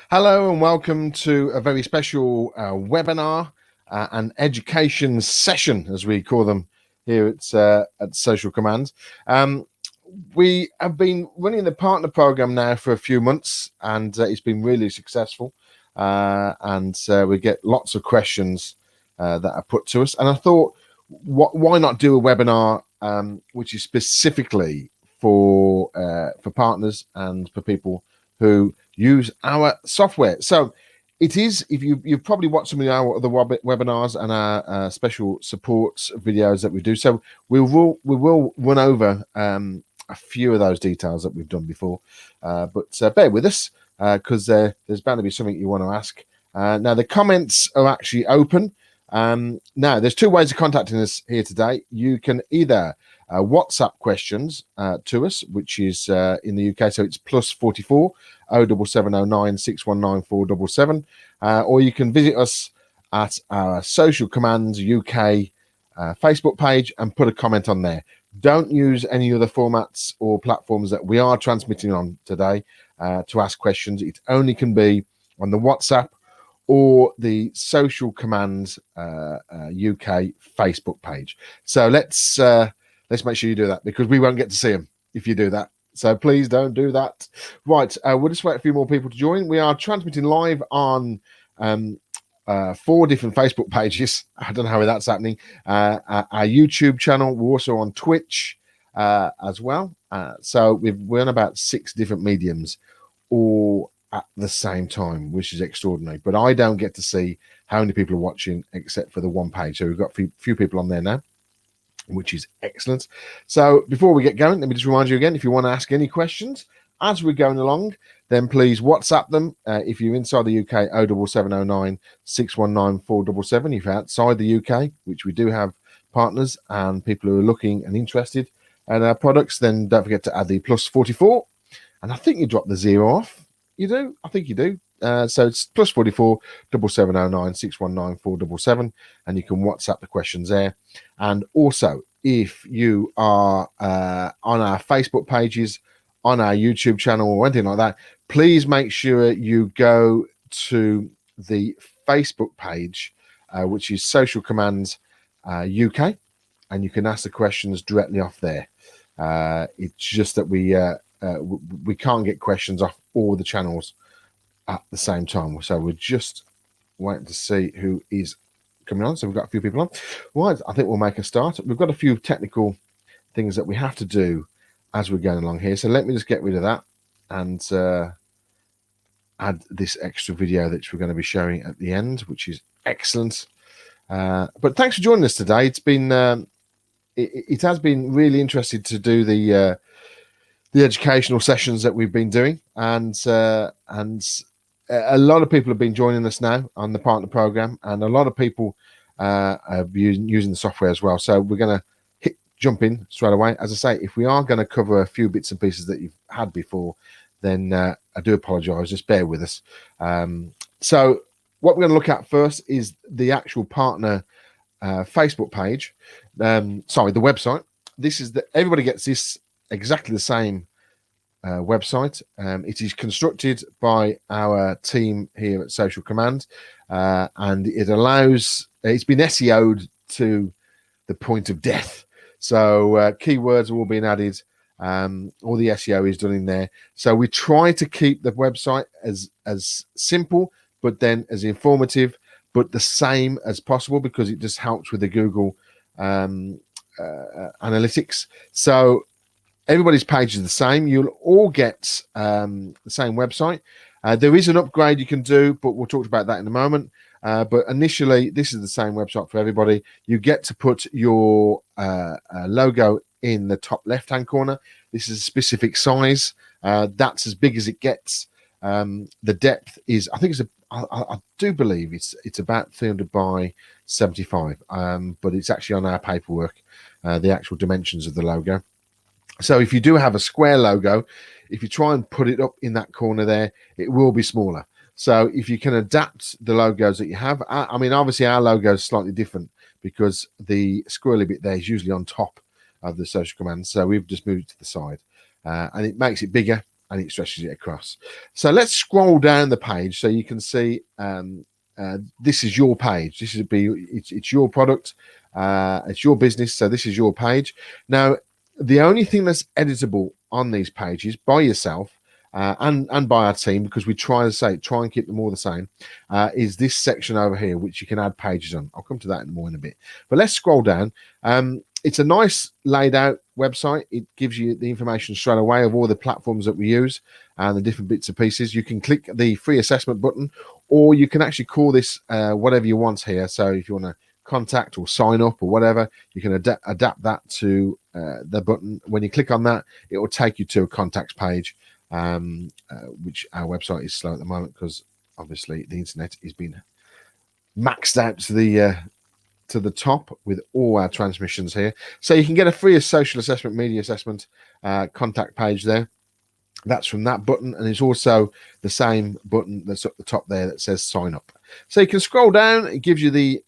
Hello and welcome to a very special webinar and education session, as we call them here at Social Command. We have been running the partner program now for a few months, and it's been really successful. And we get lots of questions that are put to us. And I thought, why not do a webinar which is specifically for partners and for people who use our software. So it is, if you've probably watched some of our other webinars and our special supports videos that we do. So we will run over a few of those details that we've done before, but bear with us because there's bound to be something you want to ask. Now the comments are actually open. Now there's two ways of contacting us here today. You can either WhatsApp questions to us, which is in the UK, so it's +44 07709 619 477, or you can visit us at our Social Commands UK Facebook page and put a comment on there. Don't use any other formats or platforms that we are transmitting on today to ask questions. It only can be on the WhatsApp or the Social Commands UK Facebook page. So let's make sure you do that, because we won't get to see them if you do that. So please don't do that. Right, we'll just wait a few more people to join. We are transmitting live on 4 different Facebook pages. I don't know how that's happening. Our YouTube channel. We're also on Twitch as well. So we're on about 6 different mediums, all at the same time, which is extraordinary. But I don't get to see how many people are watching except for the one page. So we've got a few people on there now, which is excellent. So before we get going, let me just remind you again, if you want to ask any questions as we're going along, then please WhatsApp them. If you're inside the UK, 07709 619 477. If you're outside the UK, which we do have partners and people who are looking and interested in our products, then don't forget to add the +44. And I think you drop the 0 off. You do? I think you do. So it's +44 7709 619 477, and you can WhatsApp the questions there. And also, if you are on our Facebook pages, on our YouTube channel, or anything like that, please make sure you go to the Facebook page, which is Social Commands UK, and you can ask the questions directly off there. It's just that we can't get questions off all the channels at the same time, so we're just waiting to see who is coming on. So we've got a few people on. Right, I think we'll make a start. We've got a few technical things that we have to do as we're going along here, so let me just get rid of that and add this extra video that we're going to be showing at the end, which is excellent. But thanks for joining us today. It's been it has been really interesting to do the educational sessions that we've been doing, and a lot of people have been joining us now on the partner program, and a lot of people are using the software as well. So we're going to jump in straight away. As I say, if we are going to cover a few bits and pieces that you've had before, then I do apologize. Just bear with us. So what we're going to look at first is the actual partner Facebook page. Sorry, the website. This is everybody gets this exactly the same website. It is constructed by our team here at Social Command, and it allows, it's been SEO'd to the point of death. So keywords are all being added. All the SEO is done in there. So we try to keep the website as simple, but then as informative, but the same as possible, because it just helps with the Google analytics. So everybody's page is the same. You'll all get the same website. There is an upgrade you can do, but we'll talk about that in a moment. But initially, this is the same website for everybody. You get to put your logo in the top left-hand corner. This is a specific size. That's as big as it gets. The depth is, I think I do believe it's about 300 by 75, but it's actually on our paperwork, the actual dimensions of the logo. So if you do have a square logo, if you try and put it up in that corner there, it will be smaller. So if you can adapt the logos that you have, I mean, obviously our logo is slightly different because the squirrely bit there is usually on top of the Social Command. So we've just moved it to the side, and it makes it bigger and it stretches it across. So let's scroll down the page so you can see this is your page. It's your product, it's your business, so this is your page. Now, the only thing that's editable on these pages by yourself and by our team, because we try and keep them all the same, is this section over here, which you can add pages on. I'll come to that more in a bit. But let's scroll down. It's a nice laid out website. It gives you the information straight away of all the platforms that we use and the different bits and pieces. You can click the free assessment button, or you can actually call this whatever you want here. So if you want to contact or sign up or whatever, you can adapt that to the button. When you click on that, it will take you to a contacts page, which our website is slow at the moment because obviously the internet is being maxed out to the top with all our transmissions here. So you can get a free social assessment, media assessment contact page there. That's from that button, and it's also the same button that's up the top there that says sign up. So you can scroll down. It gives you the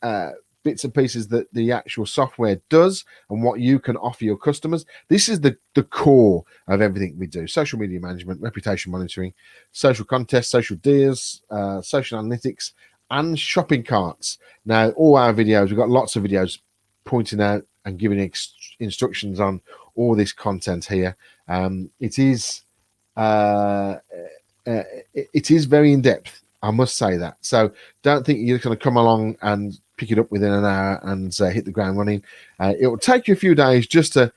bits and pieces that the actual software does and what you can offer your customers. This is the core of everything we do: social media management, reputation monitoring, social contests, social deals, social analytics, and shopping carts. Now, all our videos, we've got lots of videos pointing out and giving instructions on all this content here. It is very in depth, I must say that. So don't think you're going to come along and pick it up within an hour and hit the ground running. It will take you a few days just to,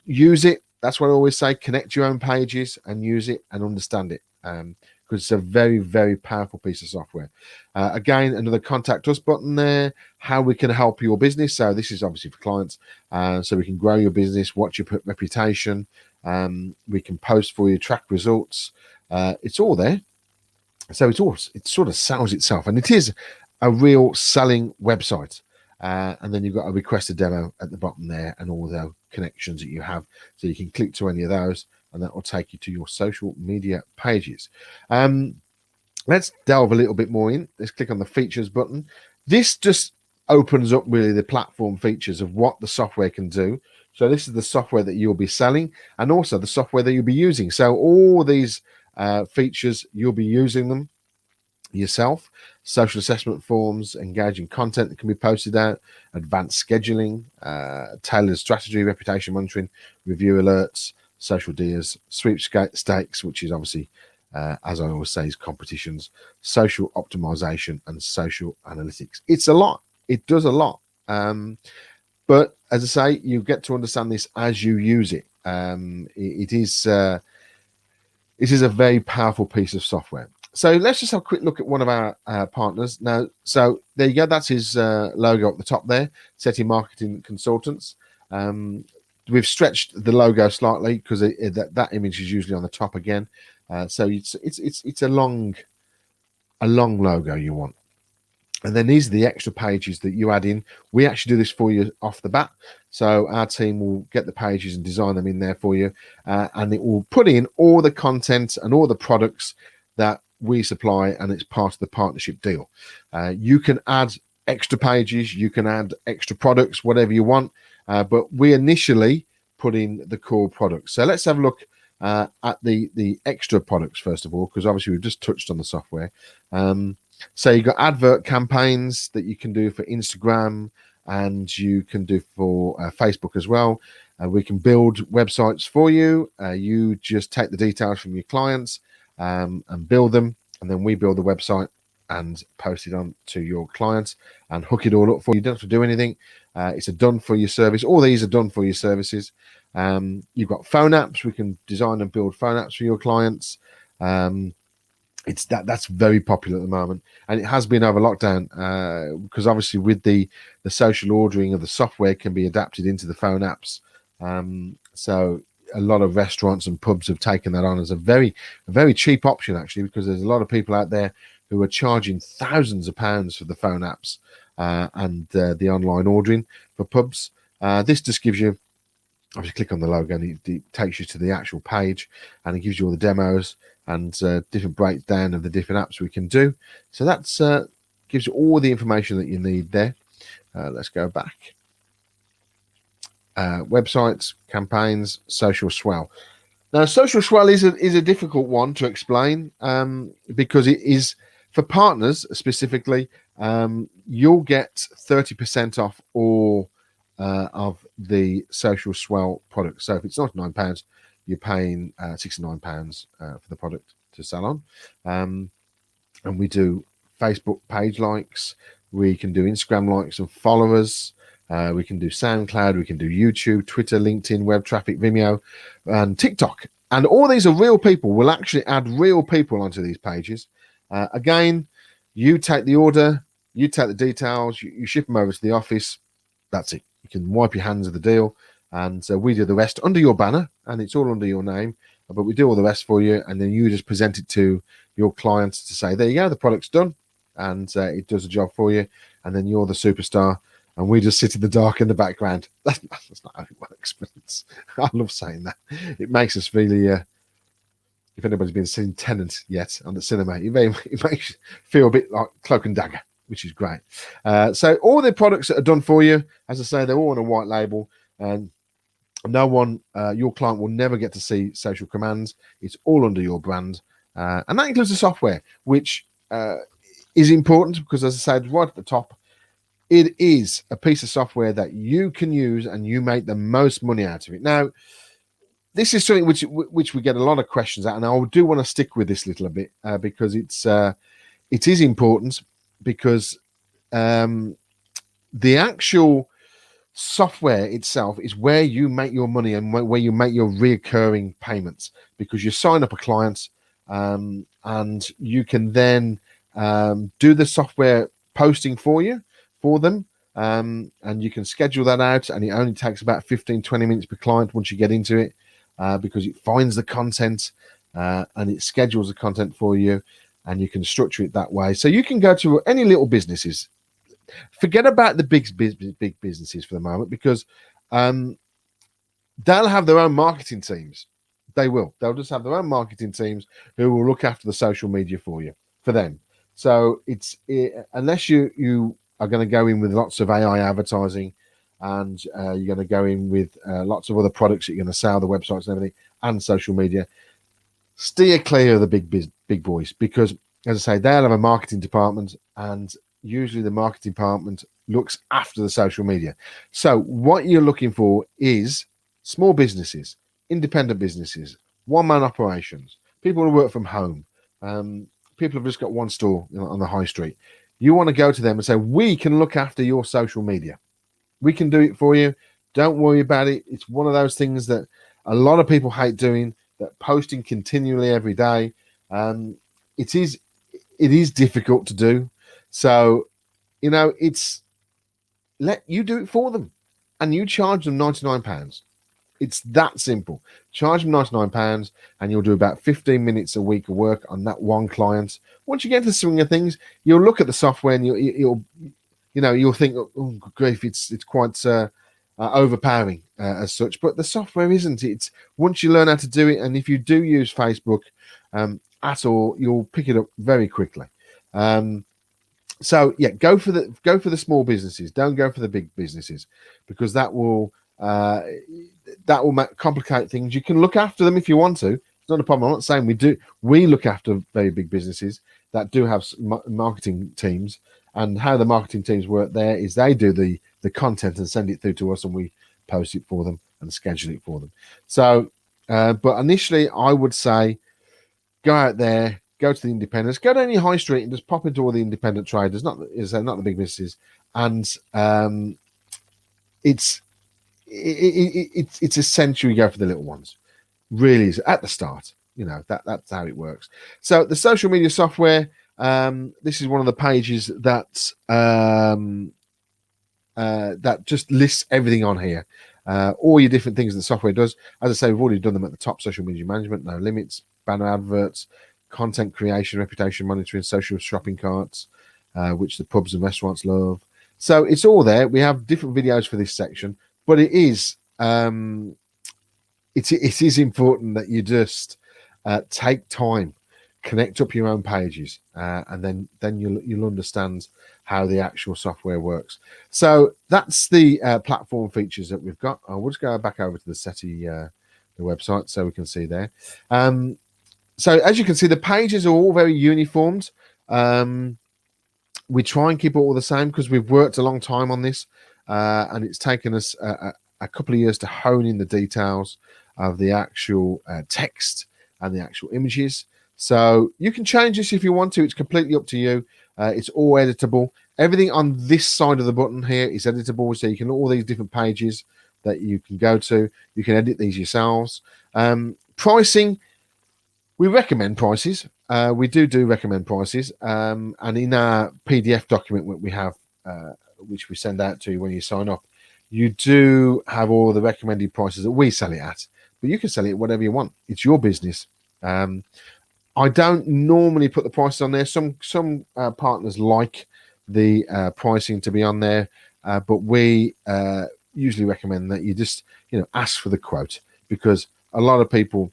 use it. That's what I always say: connect your own pages and use it and understand it, because it's a very, very powerful piece of software. Again, another contact us button there, how we can help your business. So this is obviously for clients, so we can grow your business, watch your reputation. We can post for you, track results. It's all there. So it sort of sells itself, and it is a real selling website. And then you've got a request a demo at the bottom there and all the connections that you have. So you can click to any of those, and that will take you to your social media pages. Let's delve a little bit more in. Let's click on the features button. This just opens up really the platform features of what the software can do. So this is the software that you'll be selling and also the software that you'll be using. So all these features, you'll be using them yourself. Social assessment forms, engaging content that can be posted out, advanced scheduling, tailored strategy, reputation monitoring, review alerts, social deals, sweepstakes, which is obviously, as I always say, is competitions, social optimization, and social analytics. It's a lot. It does a lot. But as I say, you get to understand this as you use it. It is a very powerful piece of software. So let's just have a quick look at one of our partners now. So there you go. That's his logo at the top there, SETI Marketing Consultants. We've stretched the logo slightly because that image is usually on the top again. So it's a long logo you want. And then these are the extra pages that you add in. We actually do this for you off the bat. So our team will get the pages and design them in there for you. And it will put in all the content and all the products that we supply, and it's part of the partnership deal. You can add extra pages, you can add extra products, whatever you want. But we initially put in the core products. So let's have a look at the extra products first of all, because obviously we've just touched on the software. So you've got advert campaigns that you can do for Instagram, and you can do for Facebook as well. We can build websites for you. You just take the details from your clients and build them, and then we build the website and post it on to your clients and hook it all up for you. You don't have to do anything. It's a done for your service. All these are done for your services. You've got phone apps. We can design and build phone apps for your clients. That's very popular at the moment, and it has been over lockdown because obviously with the social ordering of the software can be adapted into the phone apps. So a lot of restaurants and pubs have taken that on as a very cheap option, actually, because there's a lot of people out there who are charging thousands of pounds for the phone apps and the online ordering for pubs. This just gives you, obviously click on the logo and it takes you to the actual page, and it gives you all the demos and different breakdown of the different apps we can do. So that's gives you all the information that you need there. Let's go back. Websites, campaigns, social Swell. Now, social swell is a difficult one to explain because it is for partners specifically. You'll get 30% off all of the social swell products. So if it's £99, you're paying £69 for the product to sell on. And we do Facebook page likes, we can do Instagram likes and followers. We can do SoundCloud, we can do YouTube, Twitter, LinkedIn, web traffic, Vimeo, and TikTok. And all these are real people. We'll actually add real people onto these pages. Again, you take the order, you take the details, you ship them over to the office. That's it. You can wipe your hands of the deal. And we do the rest under your banner, and it's all under your name. But we do all the rest for you, and then you just present it to your clients to say, there you go, the product's done, and it does the job for you. And then you're the superstar. And we just sit in the dark in the background. That's not how it works, but I love saying that. It makes us really, if anybody's been seeing Tenant yet on the cinema, it makes you feel a bit like Cloak and Dagger, which is great. So all the products that are done for you, as I say, they're all on a white label. And no one, your client will never get to see Social Commands. It's all under your brand. And that includes the software, which is important because, as I said, right at the top, it is a piece of software that you can use and you make the most money out of it. Now, this is something which we get a lot of questions at, and I do want to stick with this little bit because it is important because the actual software itself is where you make your money and where you make your reoccurring payments, because you sign up a client and you can then do the software posting for them, and you can schedule that out, and it only takes about 15-20 minutes per client once you get into it, because it finds the content and it schedules the content for you, and you can structure it that way. So you can go to any little businesses. Forget about the big businesses for the moment, because they'll have their own marketing teams. They'll just have their own marketing teams who will look after the social media for them. So unless you are going to go in with lots of AI advertising, and you're going to go in with lots of other products that you're going to sell, the websites and everything, and social media, steer clear of the big boys, because, as I say, they'll have a marketing department, and usually the marketing department looks after the social media. So what you're looking for is small businesses, independent businesses, one-man operations, people who work from home, people who've just got one store on the high street. You want to go to them and say, we can look after your social media. We can do it for you. Don't worry about it. It's one of those things that a lot of people hate doing, that posting continually every day. It is difficult to do. So, let you do it for them, and you charge them £99. It's that simple. Charge them £99 and you'll do about 15 minutes a week of work on that one client. Once you get into the swing of things, you'll look at the software and you'll think, oh, good grief, it's quite overpowering as such. But the software isn't. It's once you learn how to do it, and if you do use Facebook at all, you'll pick it up very quickly. So yeah, go for the small businesses. Don't go for the big businesses, because that will complicate things. You can look after them if you want to. It's not a problem. I'm not saying we do. We look after very big businesses that do have marketing teams, and how the marketing teams work there is they do the content and send it through to us, and we post it for them and schedule it for them. So, but initially, I would say go out there, go to the independents, go to any high street and just pop into all the independent traders, not the big businesses, and it's essential you go for the little ones. Really is at the start. That's how it works. So the social media software. This is one of the pages that that just lists everything on here. All your different things the software does. As I say, we've already done them at the top: social media management, no limits, banner adverts, content creation, reputation monitoring, social shopping carts, which the pubs and restaurants love. So it's all there. We have different videos for this section, but it is important that you just take time, connect up your own pages, and then you'll understand how the actual software works. So that's the platform features that we've got. We'll just go back over to the SETI the website so we can see there. So as you can see, the pages are all very uniformed. We try and keep it all the same because we've worked a long time on this, and it's taken us a couple of years to hone in the details of the actual text and the actual images. So you can change this if you want to. It's completely up to you. It's all editable. Everything on this side of the button here is editable, so you can all these different pages that you can go to. You can edit these yourselves. Pricing, we recommend prices. We do recommend prices, and in our PDF document we have, which we send out to you when you sign up, you do have all the recommended prices that we sell it at, but you can sell it whatever you want. It's your business. I don't normally put the prices on there. Some partners like the pricing to be on there, but we usually recommend that you just ask for the quote, because a lot of people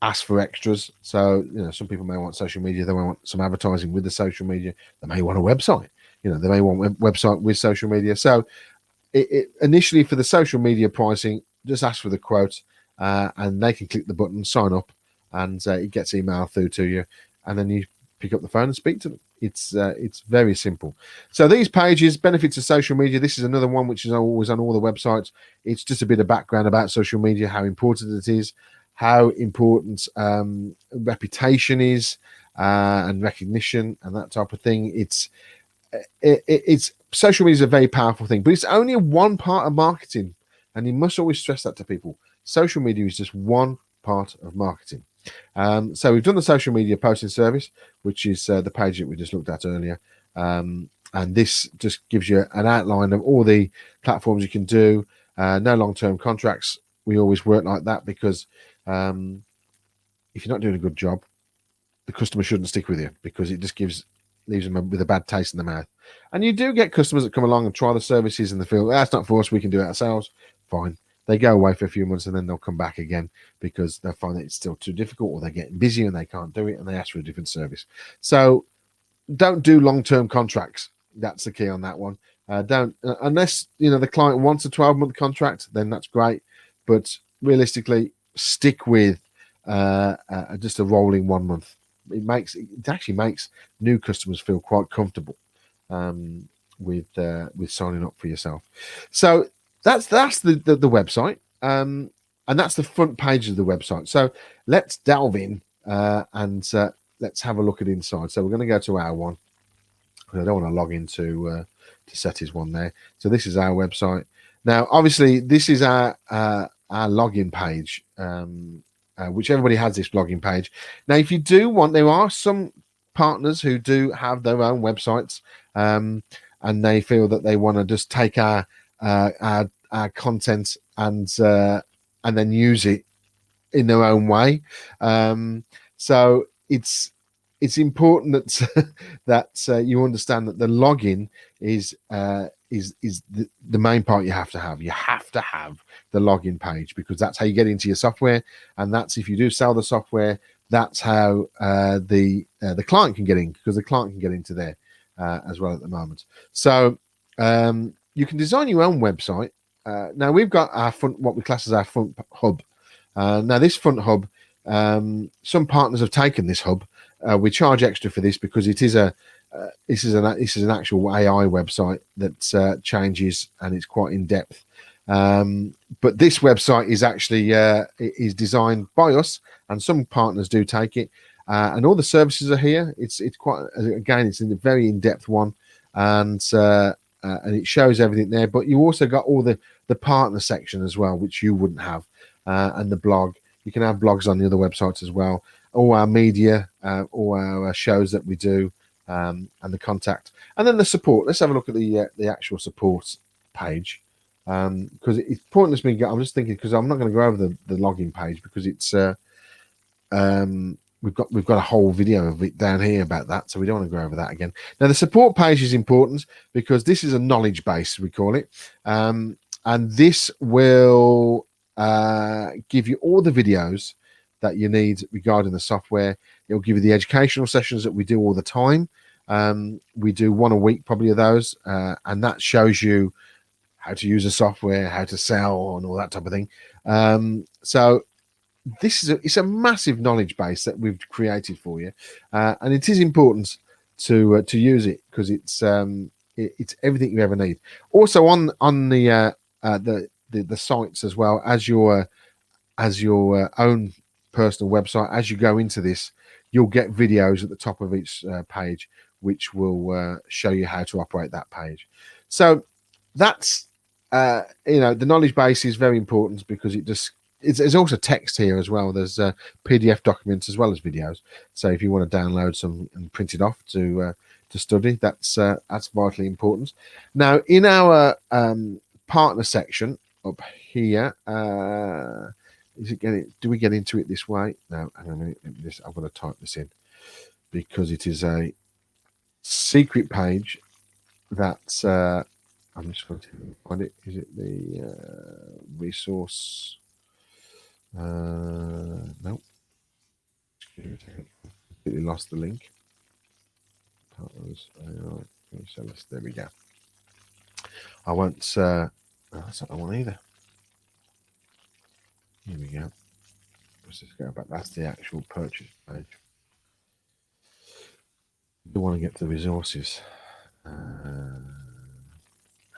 ask for extras. So some people may want social media, they may want some advertising with the social media, they may want a website, they may want a website with social media. So initially for the social media pricing, just ask for the quote, and they can click the button, sign up, and it gets emailed through to you, and then you pick up the phone and speak to them. It's very simple. So these pages, benefits of social media, this is another one which is always on all the websites. It's just a bit of background about social media, how important it is, how important reputation is, and recognition and that type of thing. It's social media is a very powerful thing, but it's only one part of marketing, and you must always stress that to people. Social media is just one part of marketing. So we've done the social media posting service, which is the page that we just looked at earlier, and this just gives you an outline of all the platforms you can do. No long-term contracts. We always work like that because if you're not doing a good job, the customer shouldn't stick with you, because it just leaves them with a bad taste in the mouth. And you do get customers that come along and try the services and they feel that's not for us, we can do it ourselves. Fine. They go away for a few months and then they'll come back again because they'll find that it's still too difficult, or they're getting busy and they can't do it, and they ask for a different service. So don't do long-term contracts. That's the key on that one. Don't unless the client wants a 12-month contract, then that's great. But realistically, stick with just a rolling 1 month. It actually makes new customers feel quite comfortable with signing up for yourself. So that's the website, and that's the front page of the website. So let's delve in and let's have a look at inside. So we're going to go to our one. I don't want to log into to Seti's one there. So this is our website. Now, obviously, this is our login page, which everybody has this login page. Now, if you do want, there are some partners who do have their own websites, and they feel that they want to just take our content and then use it in their own way. So it's important that you understand that the login is the main part you have to have. You have to have the login page, because that's how you get into your software, and that's, if you do sell the software, that's how the client can get in, because the client can get into there as well at the moment. So you can design your own website. Now we've got our front, what we class as our front hub. Now this front hub, some partners have taken this hub. We charge extra for this because it is this is an actual AI website that changes, and it's quite in depth. But this website is actually is designed by us, and some partners do take it. And all the services are here. It's quite, again, it's a very in-depth one, and it shows everything there. But you also got all the partner section as well, which you wouldn't have, and the blog. You can have blogs on the other websites as well. All our media, all our shows that we do, and the contact, and then the support. Let's have a look at the actual support page, because it's pointless me. I'm just thinking, because I'm not going to go over the login page, because it's we've got a whole video of it down here about that, so we don't want to go over that again. Now the support page is important because this is a knowledge base, we call it, and this will give you all the videos that you need regarding the software. It'll give you the educational sessions that we do all the time. We do one a week, probably, of those, and that shows you how to use the software, how to sell, and all that type of thing. So it's a massive knowledge base that we've created for you, and it is important to use it because it's everything you ever need. Also on the sites as well as your own personal website. As you go into this, you'll get videos at the top of each page, which will show you how to operate that page. So that's the knowledge base is very important because there's also text here as well. There's PDF documents as well as videos. So if you want to download some and print it off to study, that's vitally important. Now in our partner section up here, do we get into it this way? No, hang on a minute. I've got to type this in because it is a secret page that I'm just going to find it. Is it the resource? No. Completely lost the link. Partners. There we go. I won't. That's not the one either. Here we go. Let's just go back. That's the actual purchase page. You want to get to the resources. How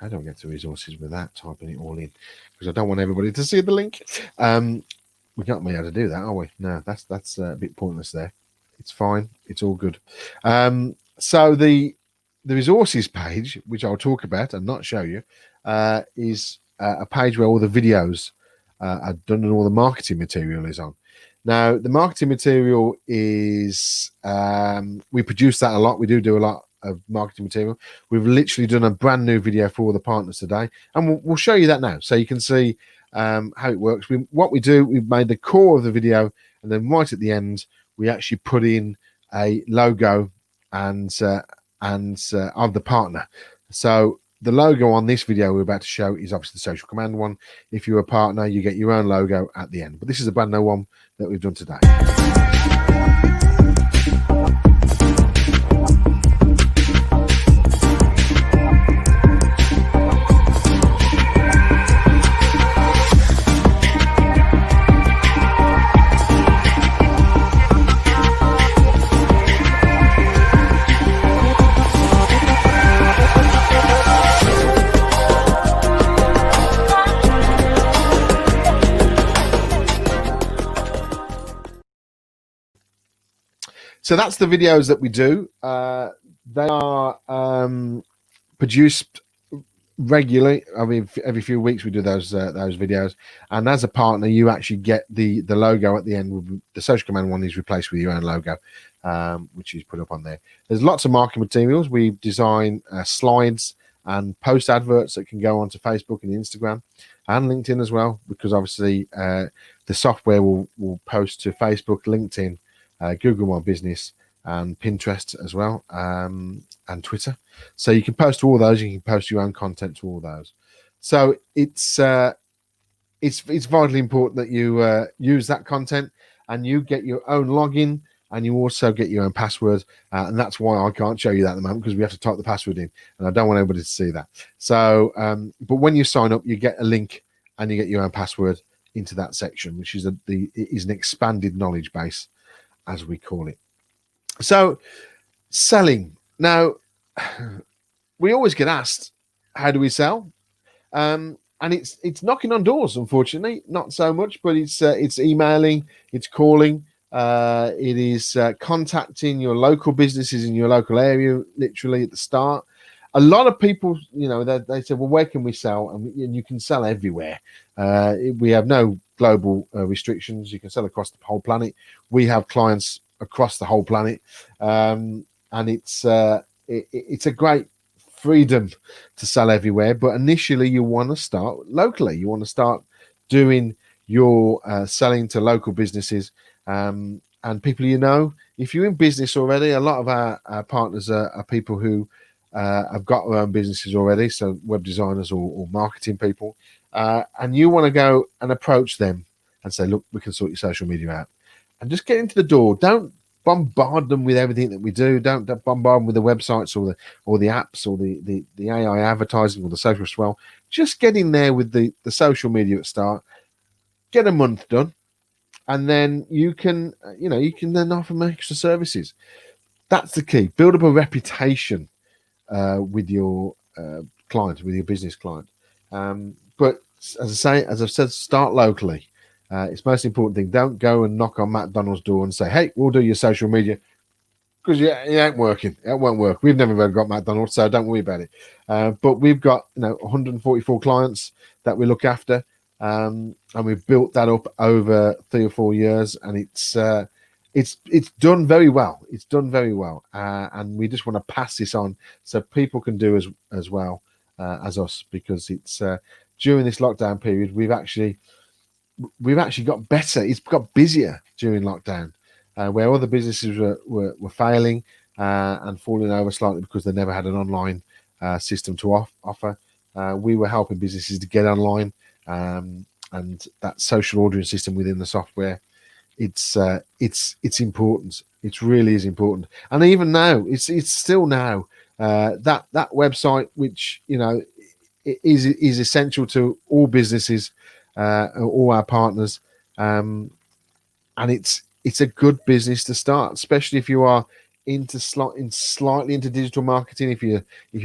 do I get to resources without typing it all in? Because I don't want everybody to see the link. We can't be able to do that, are we? No, that's a bit pointless there. It's fine. It's all good. So the resources page, which I'll talk about and not show you, is a page where all the videos are done and all the marketing material is on. Now, the marketing material is, we produce that a lot. We do a lot of marketing material. We've literally done a brand new video for all the partners today, and we'll show you that now so you can see how it works. We've made the core of the video, and then right at the end, we actually put in a logo and of the partner. So the logo on this video we're about to show is obviously the Social Command one. If you're a partner, you get your own logo at the end. But this is a brand new one that we've done today. So that's the videos that we do. They are produced regularly. I mean, every few weeks we do those videos. And as a partner, you actually get the logo at the end. The Social Command one is replaced with your own logo, which is put up on there. There's lots of marketing materials. We design slides and post adverts that can go onto Facebook and Instagram and LinkedIn as well, because obviously the software will post to Facebook, LinkedIn, Google My Business, and Pinterest as well, and Twitter. So you can post to all those. You can post your own content to all those. So it's vitally important that you use that content and you get your own login, and you also get your own password. And that's why I can't show you that at the moment, because we have to type the password in, and I don't want anybody to see that. So, but when you sign up, you get a link and you get your own password into that section, which is it is an expanded knowledge base, as we call it. So selling. Now, we always get asked, how do we sell? And it's knocking on doors, unfortunately, not so much, but it's emailing, it's calling, it is contacting your local businesses in your local area, literally at the start. A lot of people, they say, well, where can we sell? And you can sell everywhere. We have no global restrictions. You can sell across the whole planet. We have clients across the whole planet, and it's a great freedom to sell everywhere. But initially, you want to start locally. You want to start doing your selling to local businesses and people you know. If you're in business already, a lot of our partners are people who have got their own businesses already, so web designers or marketing people, and you want to go and approach them and say, look, we can sort your social media out, and just get into the door. Don't bombard them with everything that we do. Don't bombard them with the websites or the apps or the AI advertising or the social swell. Just get in there with the social media at start. Get a month done, and then you can then offer them extra services. That's the key. Build up a reputation with your client, with your business client. But as I've said, start locally. It's the most important thing. Don't go and knock on McDonald's door and say, "Hey, we'll do your social media," because it ain't working. It won't work. We've never really got McDonald's, so don't worry about it. But we've got 144 clients that we look after, and we've built that up over 3 or 4 years, and it's done very well. It's done very well, and we just want to pass this on so people can do as well as us, because it's during this lockdown period we've actually got better. It's got busier during lockdown, where other businesses were failing and falling over slightly because they never had an online system to offer. We were helping businesses to get online, and that social ordering system within the software. It's important. It really is important. And even now, it's still now that website, which is essential to all businesses, all our partners, and it's a good business to start, especially if you are slightly into digital marketing. If you're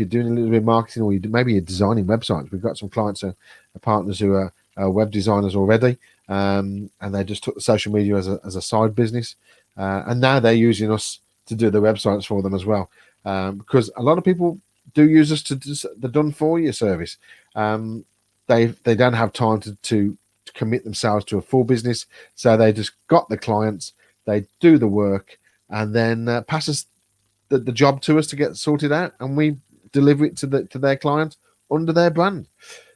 doing a little bit of marketing, or maybe you're designing websites. We've got some clients are partners who are web designers already, and they just took the social media as a side business, and now they're using us to do the websites for them as well, because a lot of people do use us to do the done for you service. They don't have time to commit themselves to a full business, so they just got the clients, they do the work, and then pass us the job to us to get sorted out, and we deliver it to their client under their brand.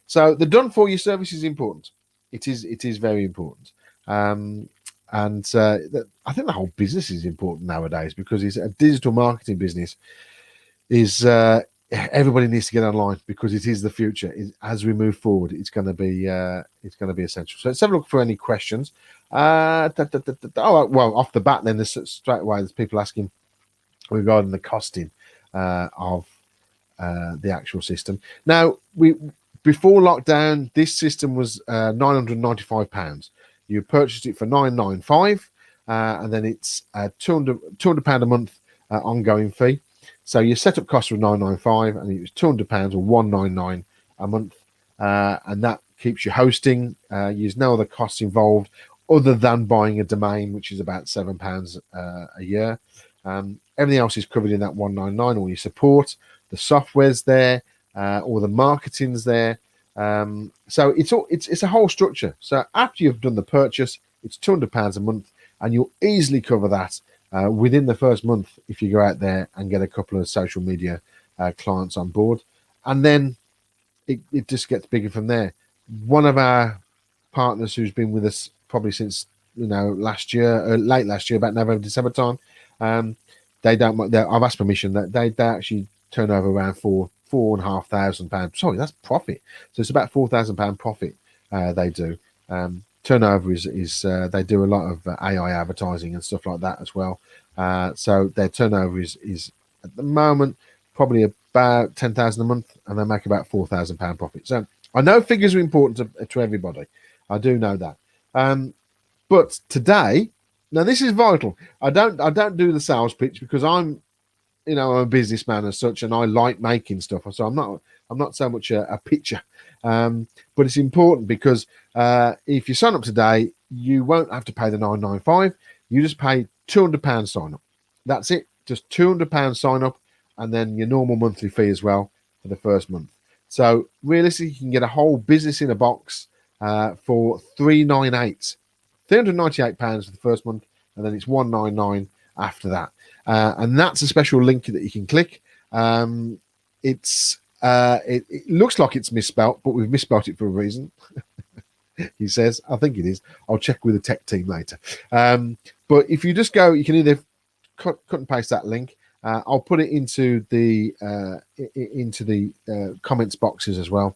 So the done for you service is important. It is very important, and I think the whole business is important nowadays, because it's a digital marketing business. Is everybody needs to get online, because it is the future. As we move forward, it's going to be essential. So let's have a look for any questions. Oh, well, off the bat, then straight away there's people asking regarding the costing of the actual system. Now, before lockdown, this system was £995. You purchased it for £995, and then it's £200 a month ongoing fee. So your setup cost was £995, and it was £200 or £199 a month, and that keeps you hosting. There's no other costs involved other than buying a domain, which is about £7 a year. Everything else is covered in that £199. All your support, the software's there, all the marketing's there. So it's a whole structure. So after you've done the purchase, it's £200 a month, and you'll easily cover that within the first month if you go out there and get a couple of social media clients on board, and then it just gets bigger from there. One of our partners who's been with us probably since last year, late last year, about November, December time, I've asked permission that they actually turn over around £4,500. Sorry, that's profit. So it's about £4,000 profit they do. Turnover is they do a lot of AI advertising and stuff like that as well. So their turnover is at the moment probably about 10,000 a month, and they make about £4,000 profit. So I know figures are important to everybody. I do know that. But today, now this is vital. I don't do the sales pitch, because I'm a businessman as such, and I like making stuff. So I'm not so much a pitcher. But it's important, because if you sign up today, you won't have to pay the £995. You just pay £200 sign up. That's it. Just £200 sign up, and then your normal monthly fee as well for the first month. So realistically, you can get a whole business in a box for £398. £398 for the first month, and then it's £199 after that. And that's a special link that you can click. It looks like it's misspelt, but we've misspelt it for a reason. He says, I think it is. I'll check with the tech team later. But if you just go, you can either cut and paste that link. I'll put it into the comments boxes as well.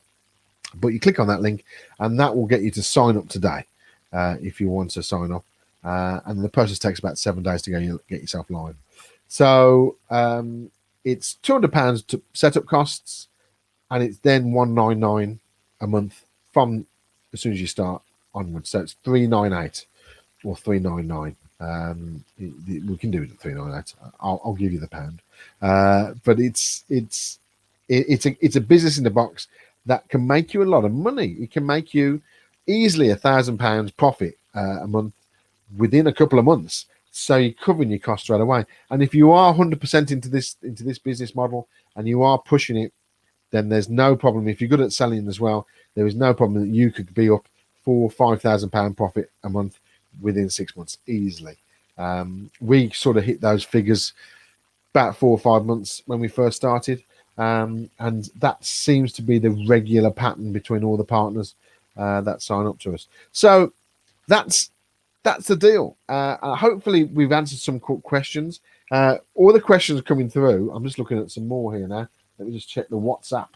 But you click on that link, and that will get you to sign up today if you want to sign up. And the process takes about 7 days to get yourself live. So it's £200 to setup costs, and it's then £199 a month from as soon as you start onwards. So it's £398. or 399. We can do it at 398. I'll give you the pound. But it's a business in the box that can make you a lot of money. It can make you easily £1,000 profit a month within a couple of months. So you're covering your costs right away. And if you are 100% into this business model and you are pushing it, then there's no problem. If you're good at selling as well, there is no problem that you could be up £4,000-5,000 profit a month within 6 months easily. We sort of hit those figures about 4 or 5 months when we first started, and that seems to be the regular pattern between all the partners that sign up to us. So that's the deal. Hopefully we've answered some questions. All the questions coming through. I'm just looking at some more here now. Let me just check the WhatsApp.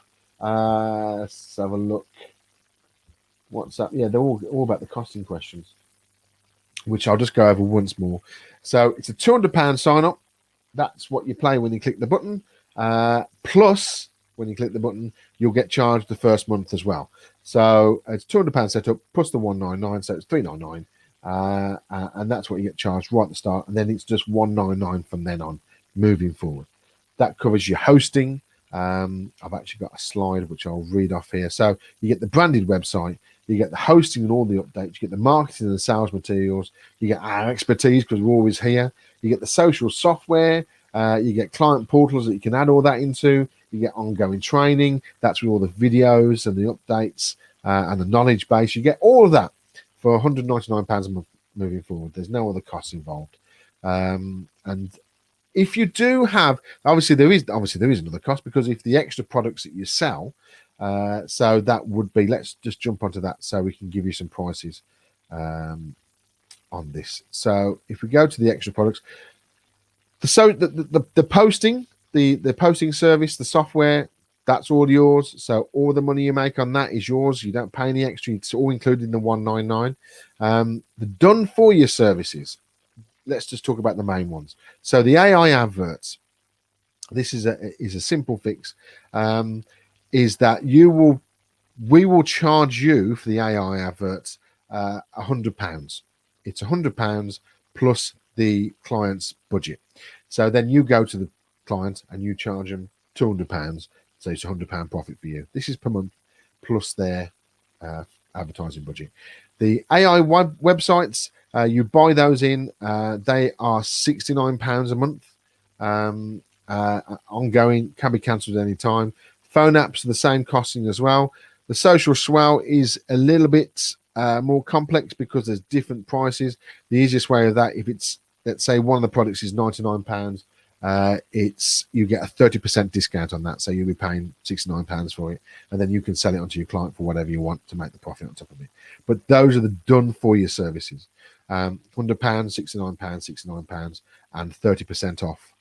Let's have a look. WhatsApp. Yeah, they're all about the costing questions, which I'll just go over once more. So it's a £200 sign up. That's what you pay when you click the button. Plus, when you click the button, you'll get charged the first month as well. So it's £200 setup plus the 199, so it's 399, and that's what you get charged right at the start. And then it's just 199 from then on, moving forward. That covers your hosting. I've actually got a slide which I'll read off here. So you get the branded website, you get the hosting and all the updates, you get the marketing and the sales materials, you get our expertise because we're always here, you get the social software, you get client portals that you can add all that into, you get ongoing training, that's with all the videos and the updates and the knowledge base. You get all of that for £199 a month moving forward. There's no other costs involved. And if you do have, obviously there is another cost, because if the extra products that you sell, so that would be, let's just jump onto that so we can give you some prices on this. So if we go to the extra products, the posting, the posting service, the software, that's all yours. So all the money you make on that is yours. You don't pay any extra. It's all included in the 199. The done for you services. Let's just talk about the main ones. So the AI adverts, this is a simple fix, is that we will charge you for the AI adverts £100. It's £100 plus the client's budget. So then you go to the client and you charge them £200. So it's £100 profit for you. This is per month plus their advertising budget. The AI websites, you buy those in, they are £69 a month. Ongoing, can be cancelled at any time. Phone apps are the same costing as well. The social swell is a little bit more complex because there's different prices. The easiest way of that, if it's, let's say one of the products is £99, you get a 30% discount on that, so you'll be paying £69 for it, and then you can sell it onto your client for whatever you want to make the profit on top of it. But those are the done for you services. £100, £69, and 30% off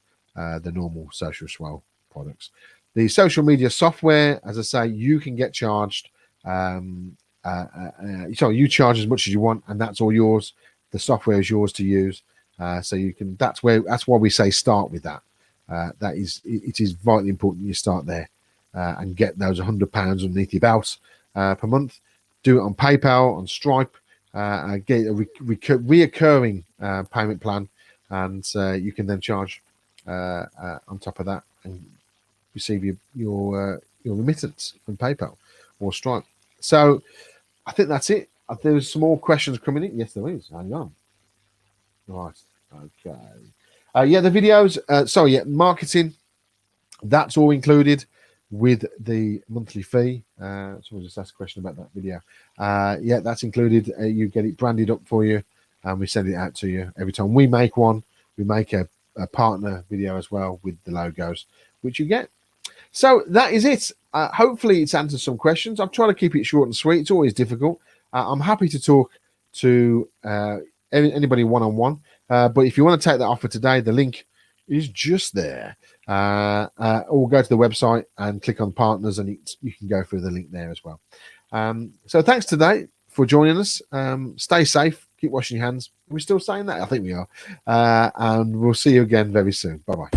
the normal social swell products. The social media software, as I say, you can get charged. You charge as much as you want, and that's all yours. The software is yours to use. So you can. That's why we say start with that. It is vitally important you start there and get those £100 underneath your belt per month. Do it on PayPal, on Stripe, get a reoccurring payment plan, and you can then charge on top of that and receive your remittance from PayPal or Stripe. So I think that's it. There's some more questions coming in. Yes, there is. Hang on. Right. Okay. The videos. Marketing. That's all included with the monthly fee. Someone just asked a question about that video. That's included. You get it branded up for you, and we send it out to you every time we make one. We make a partner video as well with the logos, which you get. So that is it. Hopefully it's answered some questions. I've tried to keep it short and sweet. It's always difficult. I'm happy to talk to anybody one-on-one. But if you want to take that offer today, the link is just there. Or go to the website and click on partners, and you can go through the link there as well. So thanks today for joining us. Stay safe. Keep washing your hands. Are we still saying that? I think we are. And we'll see you again very soon. Bye-bye.